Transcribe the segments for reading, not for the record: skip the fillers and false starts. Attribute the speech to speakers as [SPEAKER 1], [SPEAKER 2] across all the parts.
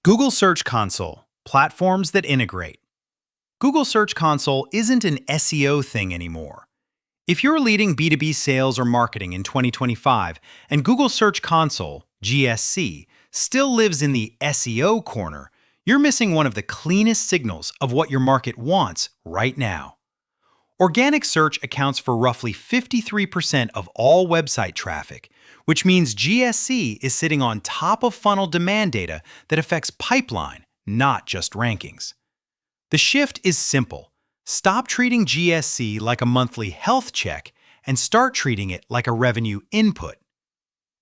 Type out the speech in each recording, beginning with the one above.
[SPEAKER 1] Google Search Console, platforms that integrate. Google Search Console isn't an SEO thing anymore. If you're leading B2B sales or marketing in 2025 and Google Search Console, GSC, still lives in the SEO corner, you're missing one of the cleanest signals of what your market wants right now. Organic search accounts for roughly 53% of all website traffic, which means GSC is sitting on top of funnel demand data that affects pipeline, not just rankings. The shift is simple. Stop treating GSC like a monthly health check and start treating it like a revenue input.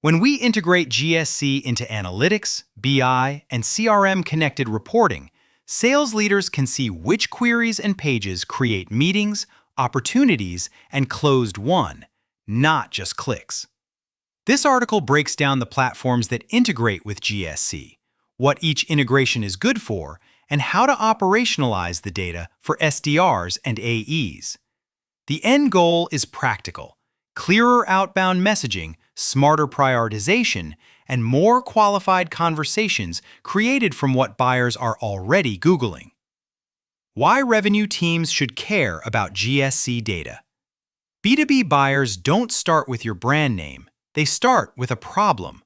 [SPEAKER 1] When we integrate GSC into analytics, BI, and CRM-connected reporting, sales leaders can see which queries and pages create meetings, opportunities, and closed won, not just clicks. This article breaks down the platforms that integrate with GSC, what each integration is good for, and how to operationalize the data for SDRs and AEs. The end goal is practical: clearer outbound messaging, smarter prioritization, and more qualified conversations created from what buyers are already Googling. Why revenue teams should care about GSC data. B2B buyers don't start with your brand name, they start with a problem.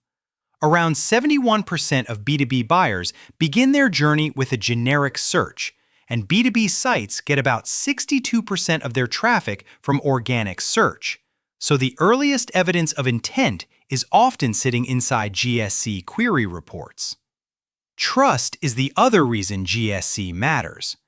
[SPEAKER 1] Around 71% of B2B buyers begin their journey with a generic search, and B2B sites get about 62% of their traffic from organic search. So the earliest evidence of intent is often sitting inside GSC query reports. Trust is the other reason GSC matters.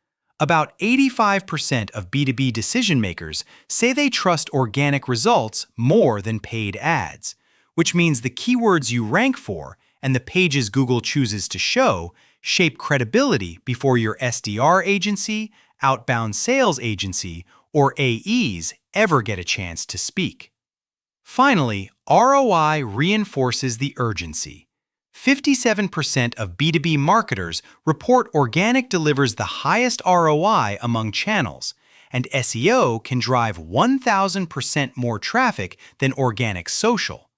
[SPEAKER 1] About 85% of B2B decision-makers say they trust organic results more than paid ads, which means the keywords you rank for and the pages Google chooses to show shape credibility before your SDR agency, outbound sales agency, or AEs ever get a chance to speak. Finally, ROI reinforces the urgency. 57% of B2B marketers report organic delivers the highest ROI among channels, and SEO can drive 1,000% more traffic than organic social.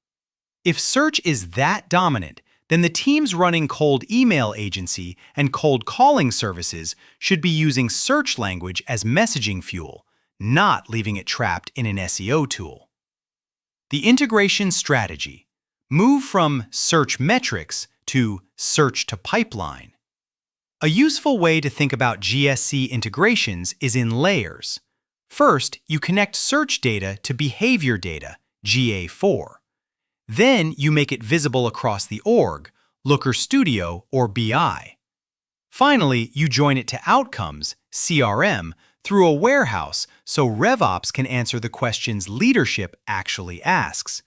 [SPEAKER 1] If search is that dominant, then the teams running cold email agency and cold calling services should be using search language as messaging fuel, not leaving it trapped in an SEO tool. The integration strategy. Move from search metrics to search to pipeline. A useful way to think about GSC integrations is in layers. First, you connect search data to behavior data, GA4. Then you make it visible across the org, Looker Studio, or BI. Finally, you join it to outcomes, CRM, through a warehouse so RevOps can answer the questions leadership actually asks.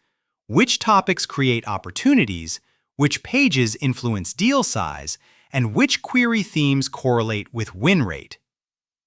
[SPEAKER 1] Which topics create opportunities, which pages influence deal size, and which query themes correlate with win rate.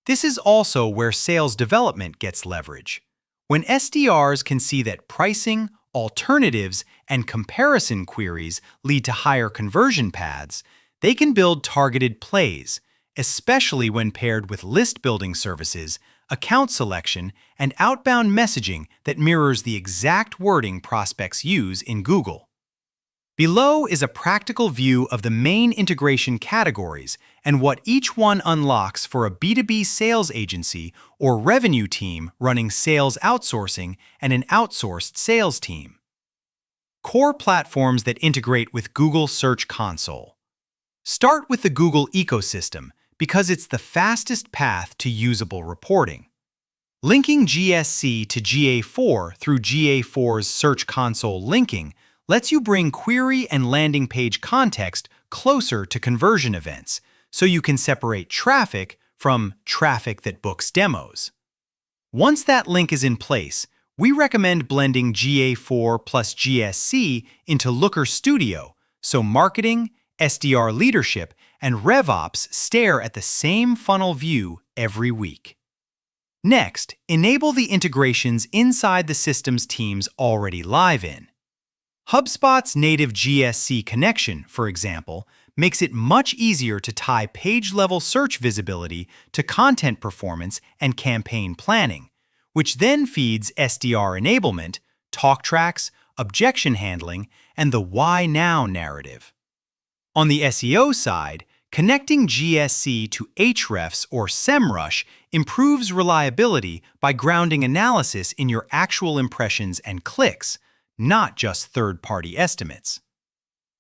[SPEAKER 1] This is also where sales development gets leverage. When SDRs can see that pricing, alternatives, and comparison queries lead to higher conversion paths, they can build targeted plays, especially when paired with list-building services, account selection, and outbound messaging that mirrors the exact wording prospects use in Google. Below is a practical view of the main integration categories and what each one unlocks for a B2B sales agency or revenue team running sales outsourcing and an outsourced sales team. Core platforms that integrate with Google Search Console. Start with the Google ecosystem because it's the fastest path to usable reporting. Linking GSC to GA4 through GA4's Search Console linking lets you bring query and landing page context closer to conversion events, so you can separate traffic from traffic that books demos. Once that link is in place, we recommend blending GA4 plus GSC into Looker Studio, so marketing, SDR leadership, and RevOps stare at the same funnel view every week. Next, enable the integrations inside the systems teams already live in. HubSpot's native GSC connection, for example, makes it much easier to tie page-level search visibility to content performance and campaign planning, which then feeds SDR enablement, talk tracks, objection handling, and the why now narrative. On the SEO side, Connecting GSC to Hrefs or SEMrush improves reliability by grounding analysis in your actual impressions and clicks, not just third-party estimates.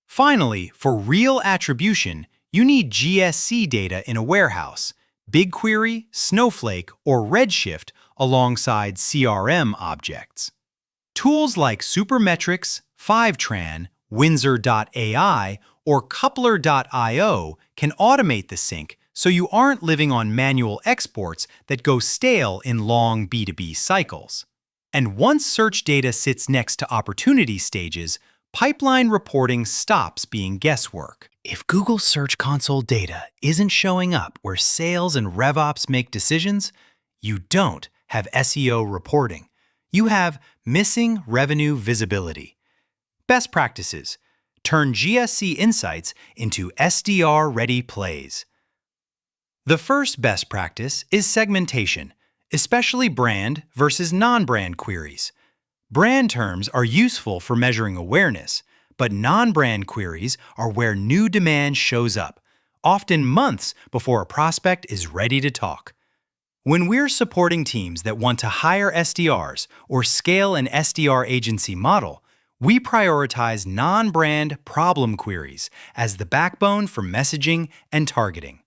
[SPEAKER 1] Finally, for real attribution, you need GSC data in a warehouse, BigQuery, Snowflake, or Redshift alongside CRM objects. Tools like Supermetrics, Fivetran, Windsor.ai, or Coupler.io can automate the sync so you aren't living on manual exports that go stale in long B2B cycles. And once search data sits next to opportunity stages, pipeline reporting stops being guesswork. If Google Search Console data isn't showing up where sales and RevOps make decisions, you don't have SEO reporting. You have missing revenue visibility. Best practices: turn GSC insights into SDR-ready plays. The first best practice is segmentation, especially brand versus non-brand queries. Brand terms are useful for measuring awareness, but non-brand queries are where new demand shows up, often months before a prospect is ready to talk. When we're supporting teams that want to hire SDRs or scale an SDR agency model, we prioritize non-brand problem queries as the backbone for messaging and targeting.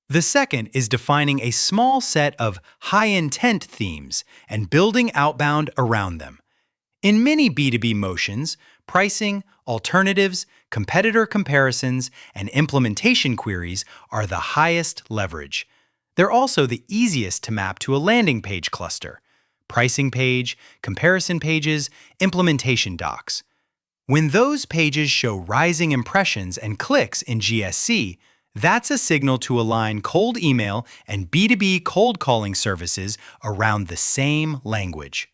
[SPEAKER 1] The second is defining a small set of high-intent themes and building outbound around them. In many B2B motions, pricing, alternatives, competitor comparisons, and implementation queries are the highest leverage. They're also the easiest to map to a landing page cluster: pricing page, comparison pages, implementation docs. When those pages show rising impressions and clicks in GSC, that's a signal to align cold email and B2B cold calling services around the same language.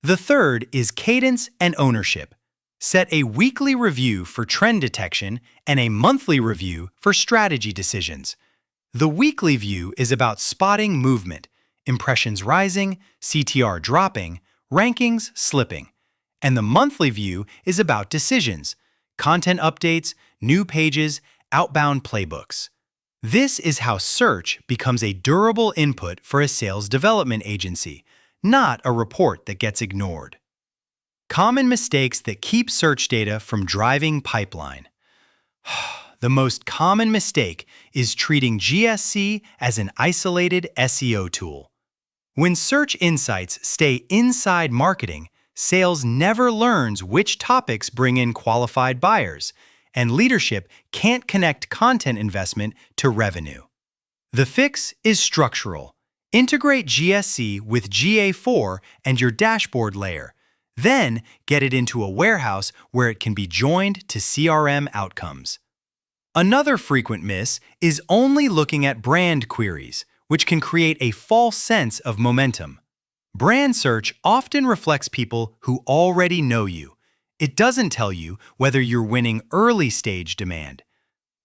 [SPEAKER 1] The third is cadence and ownership. Set a weekly review for trend detection and a monthly review for strategy decisions. The weekly view is about spotting movement, impressions rising, CTR dropping, rankings slipping. And the monthly view is about decisions, content updates, new pages, outbound playbooks. This is how search becomes a durable input for a sales development agency, not a report that gets ignored. Common mistakes that keep search data from driving pipeline. The most common mistake is treating GSC as an isolated SEO tool. When search insights stay inside marketing, sales never learns which topics bring in qualified buyers, and leadership can't connect content investment to revenue. The fix is structural. Integrate GSC with GA4 and your dashboard layer. Then get it into a warehouse where it can be joined to CRM outcomes. Another frequent miss is only looking at brand queries, which can create a false sense of momentum. Brand search often reflects people who already know you. It doesn't tell you whether you're winning early-stage demand.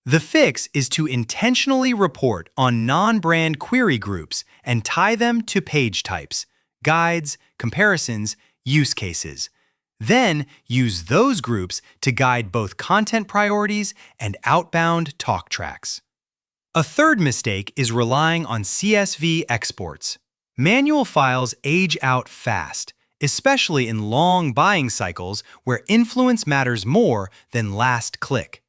[SPEAKER 1] The fix is to intentionally report on non-brand query groups and tie them to page types, guides, comparisons, use cases. Then use those groups to guide both content priorities and outbound talk tracks. A third mistake is relying on CSV exports. Manual files age out fast, especially in long buying cycles where influence matters more than last click.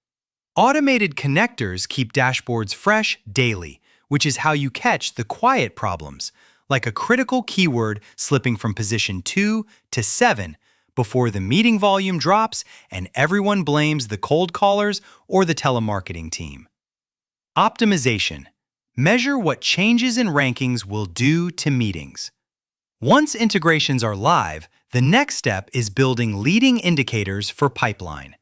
[SPEAKER 1] Automated connectors keep dashboards fresh daily, which is how you catch the quiet problems, like a critical keyword slipping from position 2 to 7 before the meeting volume drops and everyone blames the cold callers or the telemarketing team. Optimization. Measure what changes in rankings will do to meetings. Once integrations are live, the next step is building leading indicators for pipeline.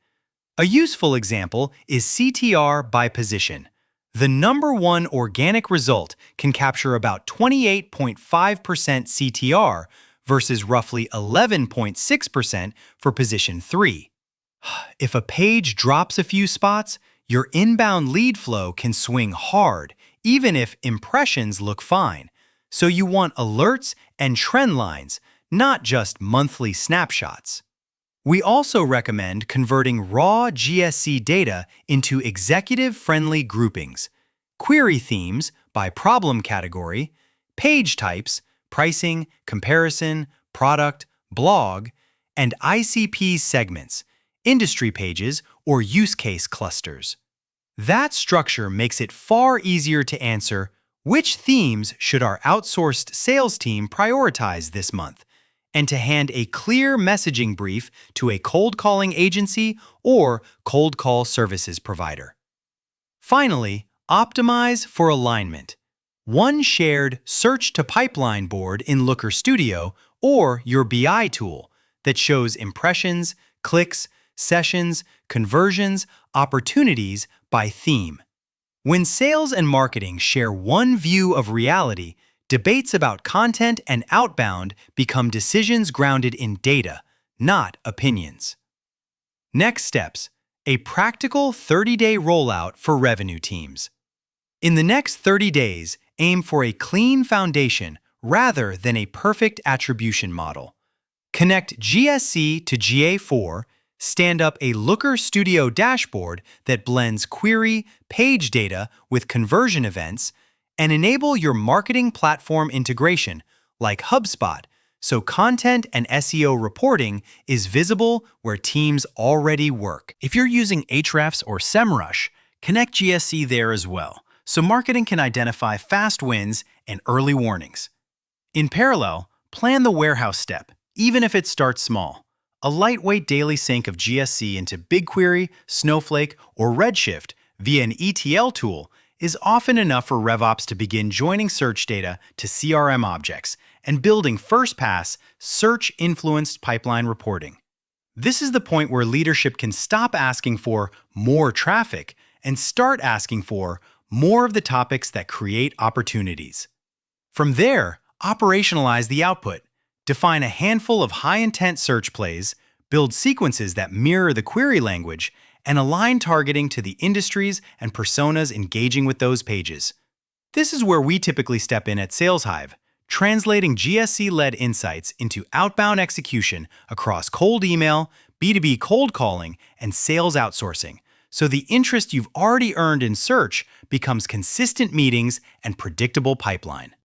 [SPEAKER 1] A useful example is CTR by position. The number one organic result can capture about 28.5% CTR versus roughly 11.6% for position 3. If a page drops a few spots, your inbound lead flow can swing hard, even if impressions look fine. So you want alerts and trend lines, not just monthly snapshots. We also recommend converting raw GSC data into executive-friendly groupings, query themes by problem category, page types, pricing, comparison, product, blog, and ICP segments, industry pages, or use case clusters. That structure makes it far easier to answer which themes should our outsourced sales team prioritize this month, and to hand a clear messaging brief to a cold calling agency or cold call services provider. Finally, optimize for alignment. One shared search to pipeline board in Looker Studio or your BI tool that shows impressions, clicks, sessions, conversions, opportunities by theme. When sales and marketing share one view of reality, debates about content and outbound become decisions grounded in data, not opinions. Next steps: a practical 30-day rollout for revenue teams. In the next 30 days, aim for a clean foundation rather than a perfect attribution model. Connect GSC to GA4, stand up a Looker Studio dashboard that blends query, page data with conversion events, and enable your marketing platform integration, like HubSpot, so content and SEO reporting is visible where teams already work. If you're using Ahrefs or SEMrush, connect GSC there as well, so marketing can identify fast wins and early warnings. In parallel, plan the warehouse step, even if it starts small. A lightweight daily sync of GSC into BigQuery, Snowflake, or Redshift via an ETL tool is often enough for RevOps to begin joining search data to CRM objects and building first-pass, search-influenced pipeline reporting. This is the point where leadership can stop asking for more traffic and start asking for more of the topics that create opportunities. From there, operationalize the output. Define a handful of high-intent search plays, build sequences that mirror the query language, and align targeting to the industries and personas engaging with those pages. This is where we typically step in at SalesHive, translating GSC-led insights into outbound execution across cold email, B2B cold calling, and sales outsourcing, so the interest you've already earned in search becomes consistent meetings and predictable pipeline.